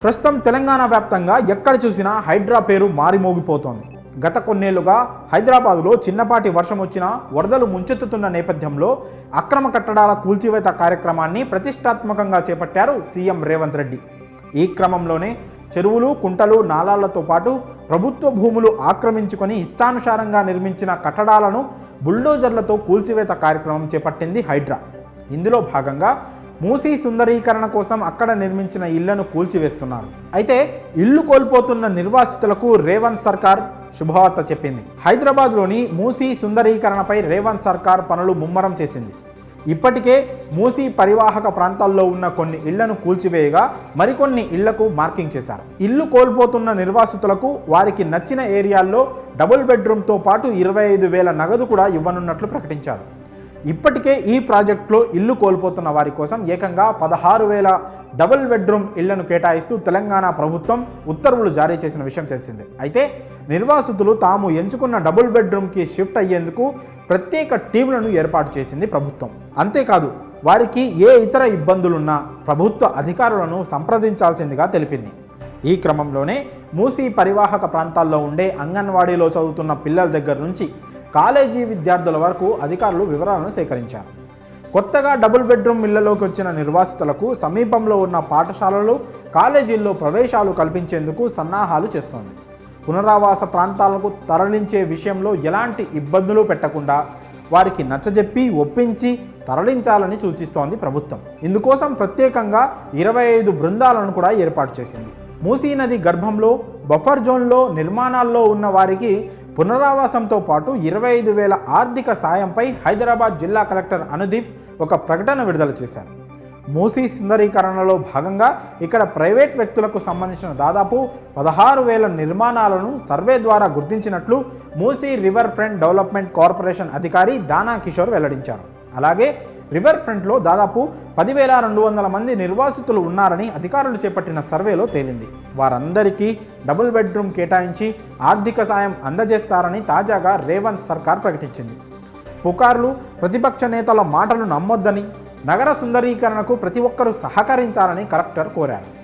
ప్రస్తుతం తెలంగాణ వ్యాప్తంగా ఎక్కడ చూసినా హైడ్రా పేరు మారిమోగిపోతోంది. గత కొన్నేళ్లుగా హైదరాబాద్లో చిన్నపాటి వర్షం వచ్చినా వరదలు ముంచెత్తుతున్న నేపథ్యంలో అక్రమ కట్టడాల కూల్చివేత కార్యక్రమాన్ని ప్రతిష్టాత్మకంగా చేపట్టారు సీఎం రేవంత్ రెడ్డి. ఈ క్రమంలోనే చెరువులు, కుంటలు, నాలాలతో పాటు ప్రభుత్వ భూములు ఆక్రమించుకొని ఇష్టానుసారంగా నిర్మించిన కట్టడాలను బుల్డోజర్లతో కూల్చివేత కార్యక్రమం చేపట్టింది హైడ్రా. ఇందులో భాగంగా మూసీ సుందరీకరణ కోసం అక్కడ నిర్మించిన ఇళ్లను కూల్చివేస్తున్నారు. అయితే ఇల్లు కోల్పోతున్న నిర్వాసితులకు రేవంత్ సర్కార్ శుభవార్త చెప్పింది. హైదరాబాద్లోని మూసీ సుందరీకరణపై రేవంత్ సర్కార్ పనులు ముమ్మరం చేసింది. ఇప్పటికే మూసీ పరివాహక ప్రాంతాల్లో ఉన్న కొన్ని ఇళ్లను కూల్చివేయగా మరికొన్ని ఇళ్లకు మార్కింగ్ చేశారు. ఇల్లు కోల్పోతున్న నిర్వాసితులకు వారికి నచ్చిన ఏరియాల్లో డబుల్ బెడ్రూమ్తో పాటు 25,000 నగదు కూడా ఇవ్వనున్నట్లు ప్రకటించారు. ఇప్పటికే ఈ ప్రాజెక్టులో ఇల్లు కోల్పోతున్న వారి కోసం ఏకంగా 16,000 డబుల్ బెడ్రూమ్ ఇళ్లను కేటాయిస్తూ తెలంగాణ ప్రభుత్వం ఉత్తర్వులు జారీ చేసిన విషయం తెలిసిందే. అయితే నిర్వాసితులు తాము ఎంచుకున్న డబుల్ బెడ్రూమ్కి షిఫ్ట్ అయ్యేందుకు ప్రత్యేక టీంలను ఏర్పాటు చేసింది ప్రభుత్వం. అంతేకాదు వారికి ఏ ఇతర ఇబ్బందులున్నా ప్రభుత్వ అధికారులను సంప్రదించాల్సిందిగా తెలిపింది. ఈ క్రమంలోనే మూసీ పరివాహక ప్రాంతాల్లో ఉండే అంగన్వాడీలో చదువుతున్న పిల్లల దగ్గర నుంచి కాలేజీ విద్యార్థుల వరకు అధికారులు వివరాలను సేకరించారు. కొత్తగా డబుల్ బెడ్రూమ్ ఇళ్లలోకి వచ్చిన నిర్వాసితులకు సమీపంలో ఉన్న పాఠశాలలు, కాలేజీల్లో ప్రవేశాలు కల్పించేందుకు సన్నాహాలు చేస్తోంది. పునరావాస ప్రాంతాలకు తరలించే విషయంలో ఎలాంటి ఇబ్బందులు పెట్టకుండా వారికి నచ్చజెప్పి ఒప్పించి తరలించాలని సూచిస్తోంది ప్రభుత్వం. ఇందుకోసం ప్రత్యేకంగా 25 బృందాలను కూడా ఏర్పాటు చేసింది. మూసీ నది గర్భంలో బఫర్ జోన్లో నిర్మాణాల్లో ఉన్న వారికి పునరావాసంతో పాటు 25,000 ఆర్థిక సాయంపై హైదరాబాద్ జిల్లా కలెక్టర్ అనుదీప్ ఒక ప్రకటన విడుదల చేశారు. మూసీ సుందరీకరణలో భాగంగా ఇక్కడ ప్రైవేట్ వ్యక్తులకు సంబంధించిన దాదాపు 16,000 నిర్మాణాలను సర్వే ద్వారా గుర్తించినట్లు Musi river front development corporation అధికారి దానా కిషోర్ వెల్లడించారు. అలాగే రివర్ ఫ్రంట్లో దాదాపు 10,200 మంది నిర్వాసితులు ఉన్నారని అధికారులు చేపట్టిన సర్వేలో తేలింది. వారందరికీ డబుల్ బెడ్రూమ్ కేటాయించి ఆర్థిక సాయం అందజేస్తారని తాజాగా రేవంత్ సర్కార్ ప్రకటించింది. పుకార్లు, ప్రతిపక్ష నేతల మాటలు నమ్మొద్దని, నగర సుందరీకరణకు ప్రతి ఒక్కరూ సహకరించాలని కలెక్టర్ కోరారు.